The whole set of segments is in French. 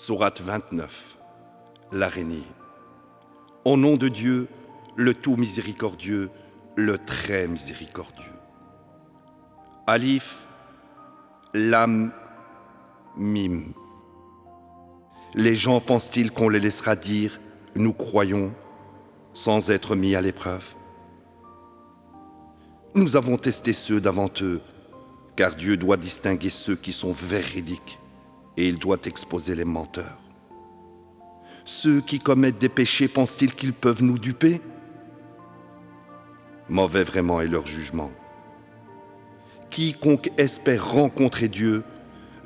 Sourate 29, l'araignée. Au nom de Dieu, le tout miséricordieux, le très miséricordieux. Alif, Lam, Mim. Les gens pensent-ils qu'on les laissera dire « nous croyons » sans être mis à l'épreuve? Nous avons testé ceux d'avant eux, car Dieu doit distinguer ceux qui sont véridiques et il doit exposer les menteurs. Ceux qui commettent des péchés pensent-ils qu'ils peuvent nous duper? Mauvais vraiment est leur jugement. Quiconque espère rencontrer Dieu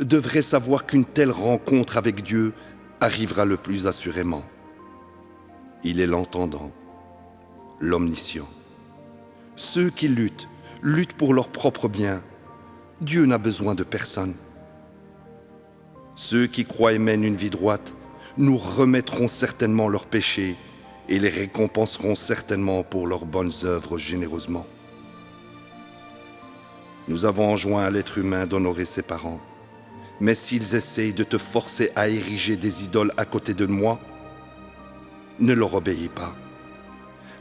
devrait savoir qu'une telle rencontre avec Dieu arrivera le plus assurément. Il est l'entendant, l'omniscient. Ceux qui luttent pour leur propre bien. Dieu n'a besoin de personne. Ceux qui croient et mènent une vie droite nous remettront certainement leurs péchés et les récompenseront certainement pour leurs bonnes œuvres généreusement. Nous avons enjoint à l'être humain d'honorer ses parents, mais s'ils essayent de te forcer à ériger des idoles à côté de moi, ne leur obéis pas.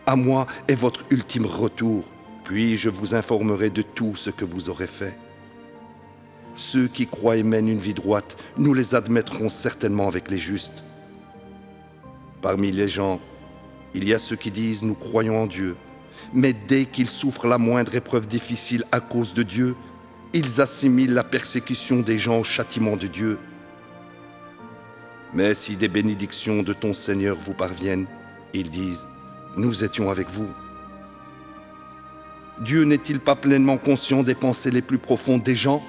À moi est votre ultime retour, puis je vous informerai de tout ce que vous aurez fait. Ceux qui croient et mènent une vie droite, nous les admettrons certainement avec les justes. Parmi les gens, il y a ceux qui disent « nous croyons en Dieu », mais dès qu'ils souffrent la moindre épreuve difficile à cause de Dieu, ils assimilent la persécution des gens au châtiment de Dieu. Mais si des bénédictions de ton Seigneur vous parviennent, ils disent « nous étions avec vous ». Dieu n'est-il pas pleinement conscient des pensées les plus profondes des gens?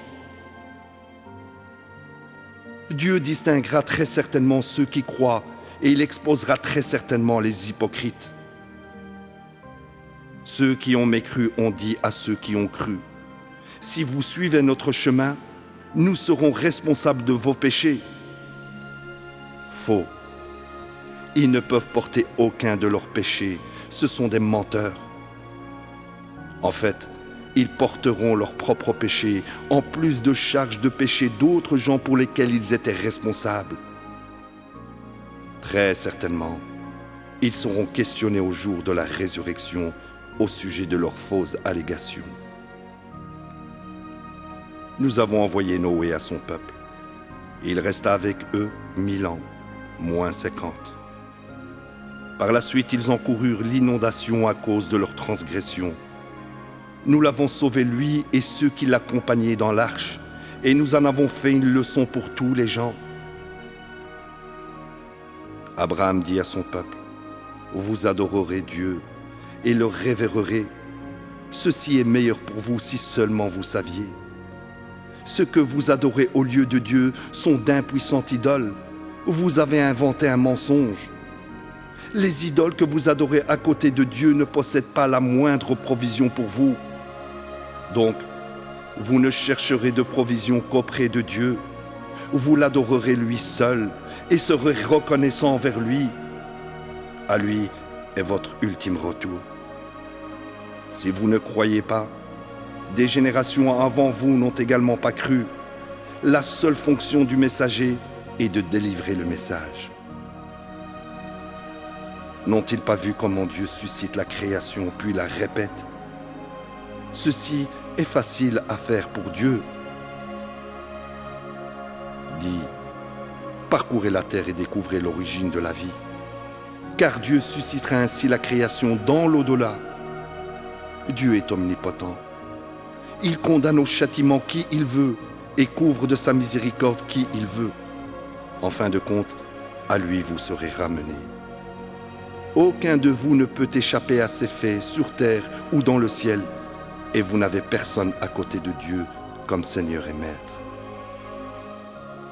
Dieu distinguera très certainement ceux qui croient et il exposera très certainement les hypocrites. Ceux qui ont mécru ont dit à ceux qui ont cru, « Si vous suivez notre chemin, nous serons responsables de vos péchés. » Faux. Ils ne peuvent porter aucun de leurs péchés, ce sont des menteurs. En fait, ils porteront leurs propres péchés, en plus de charges de péché d'autres gens pour lesquels ils étaient responsables. Très certainement, ils seront questionnés au jour de la résurrection au sujet de leurs fausses allégations. Nous avons envoyé Noé à son peuple. Il resta avec eux 1000 ans, moins 50. Par la suite, ils encoururent l'inondation à cause de leur transgression. Nous l'avons sauvé lui et ceux qui l'accompagnaient dans l'arche, et nous en avons fait une leçon pour tous les gens. Abraham dit à son peuple, « Vous adorerez Dieu et le révérerez. Ceci est meilleur pour vous si seulement vous saviez. Ce que vous adorez au lieu de Dieu sont d'impuissantes idoles. Vous avez inventé un mensonge. Les idoles que vous adorez à côté de Dieu ne possèdent pas la moindre provision pour vous. Donc, vous ne chercherez de provision qu'auprès de Dieu. Vous l'adorerez lui seul et serez reconnaissant envers lui. À lui est votre ultime retour. Si vous ne croyez pas, des générations avant vous n'ont également pas cru. La seule fonction du messager est de délivrer le message. N'ont-ils pas vu comment Dieu suscite la création puis la répète? Ceci est facile à faire pour Dieu. Dis, parcourez la terre et découvrez l'origine de la vie, car Dieu suscitera ainsi la création dans l'au-delà. Dieu est omnipotent. Il condamne au châtiment qui il veut et couvre de sa miséricorde qui il veut. En fin de compte, à lui vous serez ramenés. Aucun de vous ne peut échapper à ses faits sur terre ou dans le ciel, et vous n'avez personne à côté de Dieu comme Seigneur et Maître.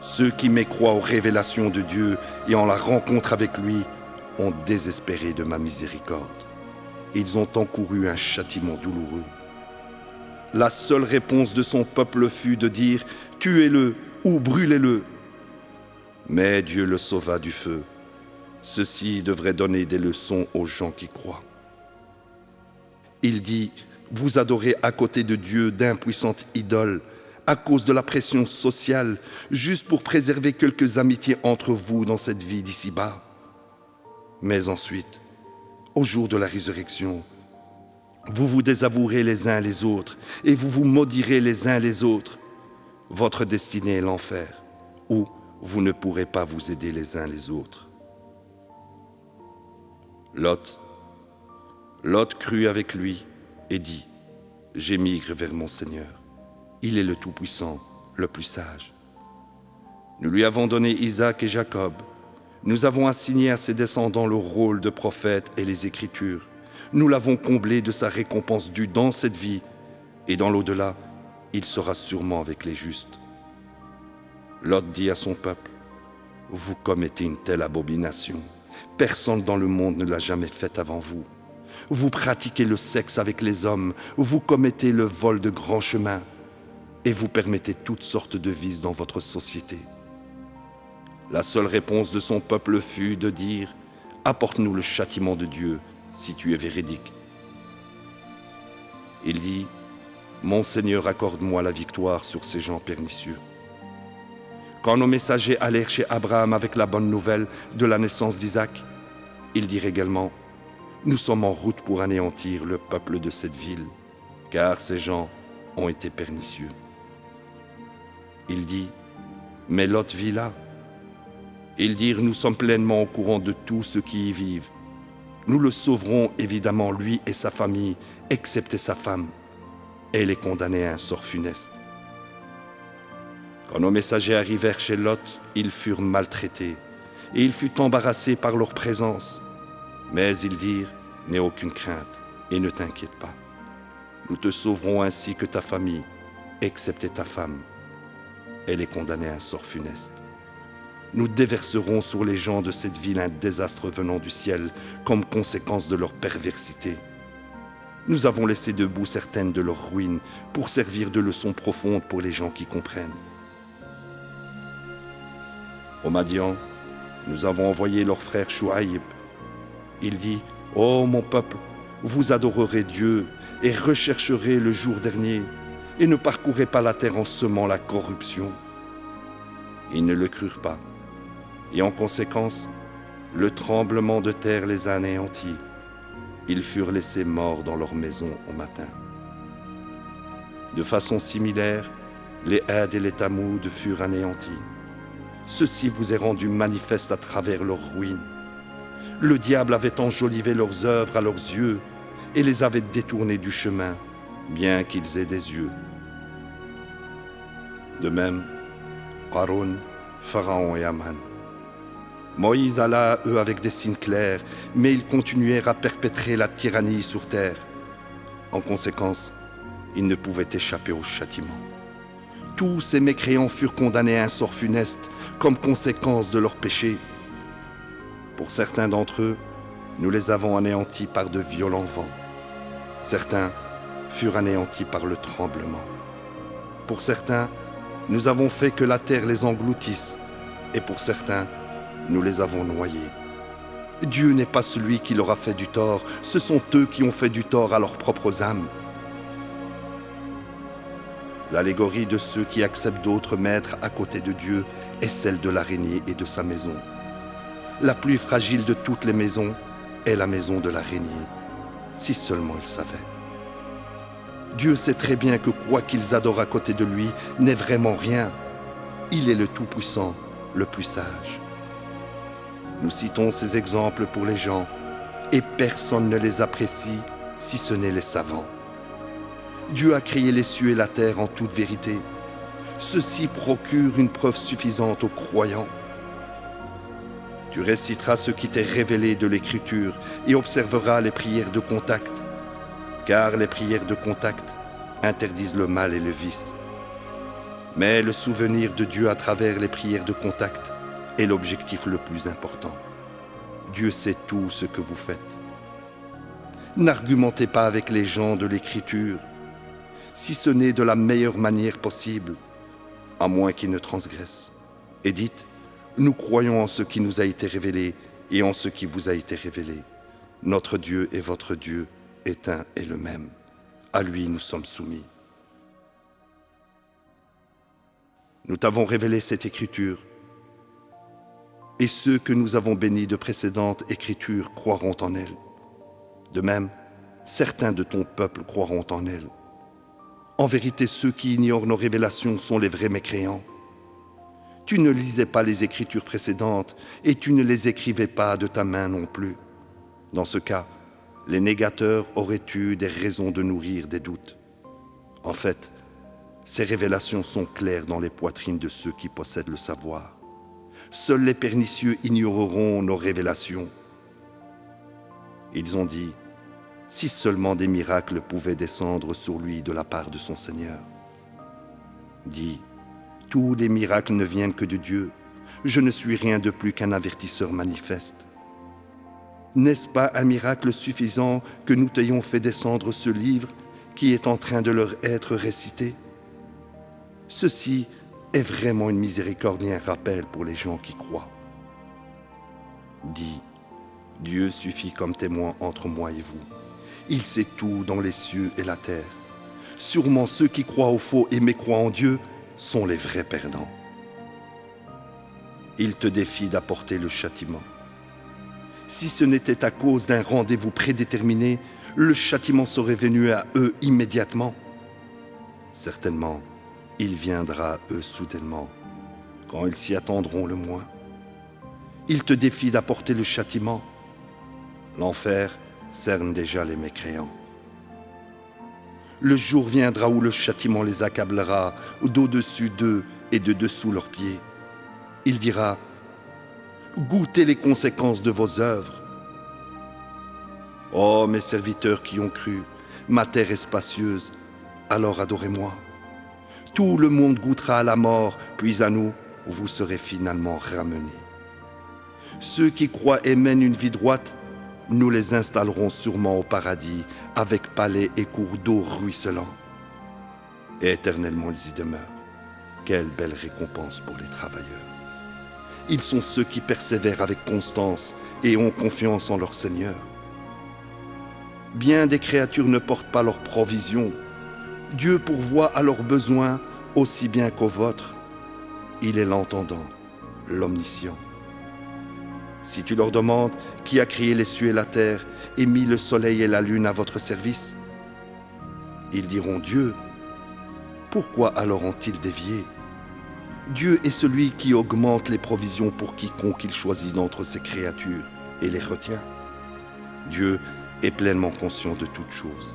Ceux qui mécroient aux révélations de Dieu et en la rencontre avec lui ont désespéré de ma miséricorde. Ils ont encouru un châtiment douloureux. La seule réponse de son peuple fut de dire « Tuez-le ou brûlez-le ». Mais Dieu le sauva du feu. Ceci devrait donner des leçons aux gens qui croient. Il dit « Vous adorez à côté de Dieu d'impuissantes idoles, à cause de la pression sociale, juste pour préserver quelques amitiés entre vous dans cette vie d'ici-bas. Mais ensuite, au jour de la résurrection, vous vous désavouerez les uns les autres et vous vous maudirez les uns les autres. Votre destinée est l'enfer, où vous ne pourrez pas vous aider les uns les autres. Lot crut avec lui et dit, « J'émigre vers mon Seigneur. Il est le Tout-Puissant, le plus sage. Nous lui avons donné Isaac et Jacob. Nous avons assigné à ses descendants le rôle de prophète et les Écritures. Nous l'avons comblé de sa récompense due dans cette vie, et dans l'au-delà, il sera sûrement avec les justes. » Lot dit à son peuple, « Vous commettez une telle abomination. Personne dans le monde ne l'a jamais faite avant vous. Vous pratiquez le sexe avec les hommes, vous commettez le vol de grands chemins, et vous permettez toutes sortes de vices dans votre société. » La seule réponse de son peuple fut de dire, « Apporte-nous le châtiment de Dieu, si tu es véridique. » Il dit, « Mon Seigneur, accorde-moi la victoire sur ces gens pernicieux. » Quand nos messagers allèrent chez Abraham avec la bonne nouvelle de la naissance d'Isaac, ils dirent également, « Nous sommes en route pour anéantir le peuple de cette ville, car ces gens ont été pernicieux. » Il dit, « Mais Lot vit là. » Ils dirent, « Nous sommes pleinement au courant de tous ceux qui y vivent. Nous le sauverons évidemment, lui et sa famille, excepté sa femme. Elle est condamnée à un sort funeste. » Quand nos messagers arrivèrent chez Lot, ils furent maltraités, et il fut embarrassé par leur présence. Mais ils dirent, « N'aie aucune crainte, et ne t'inquiète pas. Nous te sauverons ainsi que ta famille, excepté ta femme. Elle est condamnée à un sort funeste. Nous déverserons sur les gens de cette ville un désastre venant du ciel comme conséquence de leur perversité. Nous avons laissé debout certaines de leurs ruines pour servir de leçon profonde pour les gens qui comprennent. Au Madian, nous avons envoyé leur frère Chouaïb. Il dit, « Ô mon peuple, vous adorerez Dieu et rechercherez le jour dernier, et ne parcourez pas la terre en semant la corruption. » Ils ne le crurent pas, et en conséquence, le tremblement de terre les a anéantis. Ils furent laissés morts dans leur maison au matin. De façon similaire, les Had et les Tamoud furent anéantis. Ceci vous est rendu manifeste à travers leurs ruines. Le diable avait enjolivé leurs œuvres à leurs yeux et les avait détournés du chemin, bien qu'ils aient des yeux. De même, Qarun, Pharaon et Aman. Moïse alla à eux avec des signes clairs, mais ils continuèrent à perpétrer la tyrannie sur terre. En conséquence, ils ne pouvaient échapper au châtiment. Tous ces mécréants furent condamnés à un sort funeste comme conséquence de leurs péchés. Pour certains d'entre eux, nous les avons anéantis par de violents vents. Certains furent anéantis par le tremblement. Pour certains, nous avons fait que la terre les engloutisse, et pour certains, nous les avons noyés. Dieu n'est pas celui qui leur a fait du tort, ce sont eux qui ont fait du tort à leurs propres âmes. L'allégorie de ceux qui acceptent d'autres maîtres à côté de Dieu est celle de l'araignée et de sa maison. La plus fragile de toutes les maisons est la maison de l'araignée, si seulement ils savaient. Dieu sait très bien que quoi qu'ils adorent à côté de lui n'est vraiment rien. Il est le Tout-Puissant, le plus sage. Nous citons ces exemples pour les gens, et personne ne les apprécie si ce n'est les savants. Dieu a créé les cieux et la terre en toute vérité. Ceci procure une preuve suffisante aux croyants. Tu réciteras ce qui t'est révélé de l'Écriture et observeras les prières de contact, car les prières de contact interdisent le mal et le vice. Mais le souvenir de Dieu à travers les prières de contact est l'objectif le plus important. Dieu sait tout ce que vous faites. N'argumentez pas avec les gens de l'Écriture, si ce n'est de la meilleure manière possible, à moins qu'ils ne transgressent. Et dites, nous croyons en ce qui nous a été révélé et en ce qui vous a été révélé. Notre Dieu et votre Dieu est un et le même. À lui nous sommes soumis. Nous t'avons révélé cette écriture, et ceux que nous avons bénis de précédentes écritures croiront en elle. De même, certains de ton peuple croiront en elle. En vérité, ceux qui ignorent nos révélations sont les vrais mécréants. Tu ne lisais pas les écritures précédentes et tu ne les écrivais pas de ta main non plus. Dans ce cas, les négateurs auraient eu des raisons de nourrir des doutes. En fait, ces révélations sont claires dans les poitrines de ceux qui possèdent le savoir. Seuls les pernicieux ignoreront nos révélations. Ils ont dit, si seulement des miracles pouvaient descendre sur lui de la part de son Seigneur. Dis, tous les miracles ne viennent que de Dieu. Je ne suis rien de plus qu'un avertisseur manifeste. N'est-ce pas un miracle suffisant que nous t'ayons fait descendre ce livre qui est en train de leur être récité? Ceci est vraiment une miséricorde et un rappel pour les gens qui croient. Dis, Dieu suffit comme témoin entre moi et vous. Il sait tout dans les cieux et la terre. Sûrement ceux qui croient au faux et mécroient en Dieu sont les vrais perdants. Il te défie d'apporter le châtiment. Si ce n'était à cause d'un rendez-vous prédéterminé, le châtiment serait venu à eux immédiatement. Certainement, il viendra à eux soudainement, quand ils s'y attendront le moins. Il te défie d'apporter le châtiment. L'enfer cerne déjà les mécréants. Le jour viendra où le châtiment les accablera d'au-dessus d'eux et de dessous leurs pieds. Il dira, goûtez les conséquences de vos œuvres. Ô mes serviteurs qui ont cru, ma terre est spacieuse, alors adorez-moi. Tout le monde goûtera à la mort, puis à nous, vous serez finalement ramenés. Ceux qui croient et mènent une vie droite, nous les installerons sûrement au paradis, avec palais et cours d'eau ruisselants. Et éternellement ils y demeurent. Quelle belle récompense pour les travailleurs. Ils sont ceux qui persévèrent avec constance et ont confiance en leur Seigneur. Bien des créatures ne portent pas leurs provisions. Dieu pourvoit à leurs besoins aussi bien qu'aux vôtres. Il est l'entendant, l'omniscient. Si tu leur demandes qui a créé les cieux et la terre et mis le soleil et la lune à votre service, ils diront Dieu. Pourquoi alors ont-ils dévié? Dieu est celui qui augmente les provisions pour quiconque il choisit d'entre ses créatures et les retient. Dieu est pleinement conscient de toutes choses.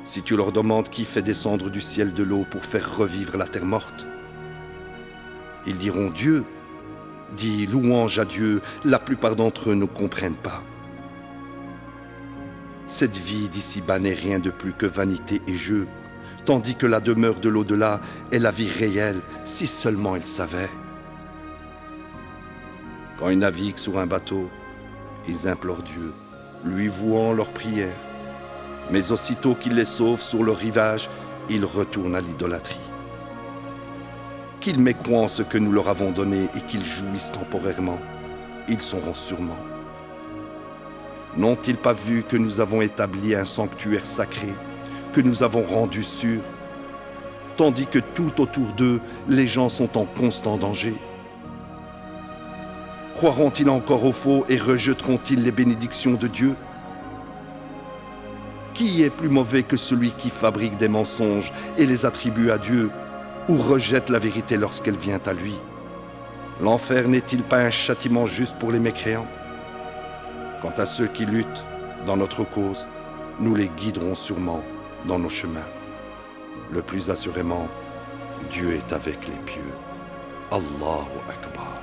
Si tu leur demandes qui fait descendre du ciel de l'eau pour faire revivre la terre morte, ils diront Dieu. Dis louange à Dieu, la plupart d'entre eux ne comprennent pas. Cette vie d'ici-bas n'est rien de plus que vanité et jeu, tandis que la demeure de l'au-delà est la vie réelle, si seulement ils savaient. Quand ils naviguent sur un bateau, ils implorent Dieu, lui vouant leurs prières. Mais aussitôt qu'il les sauve sur le rivage, ils retournent à l'idolâtrie. Qu'ils mécroient en ce que nous leur avons donné et qu'ils jouissent temporairement, ils sauront sûrement. N'ont-ils pas vu que nous avons établi un sanctuaire sacré, que nous avons rendu sûr, tandis que tout autour d'eux, les gens sont en constant danger? Croiront-ils encore au faux et rejetteront-ils les bénédictions de Dieu? Qui est plus mauvais que celui qui fabrique des mensonges et les attribue à Dieu, ou rejette la vérité lorsqu'elle vient à lui? L'enfer n'est-il pas un châtiment juste pour les mécréants? Quant à ceux qui luttent dans notre cause, nous les guiderons sûrement dans nos chemins. Le plus assurément, Dieu est avec les pieux. Allahu Akbar.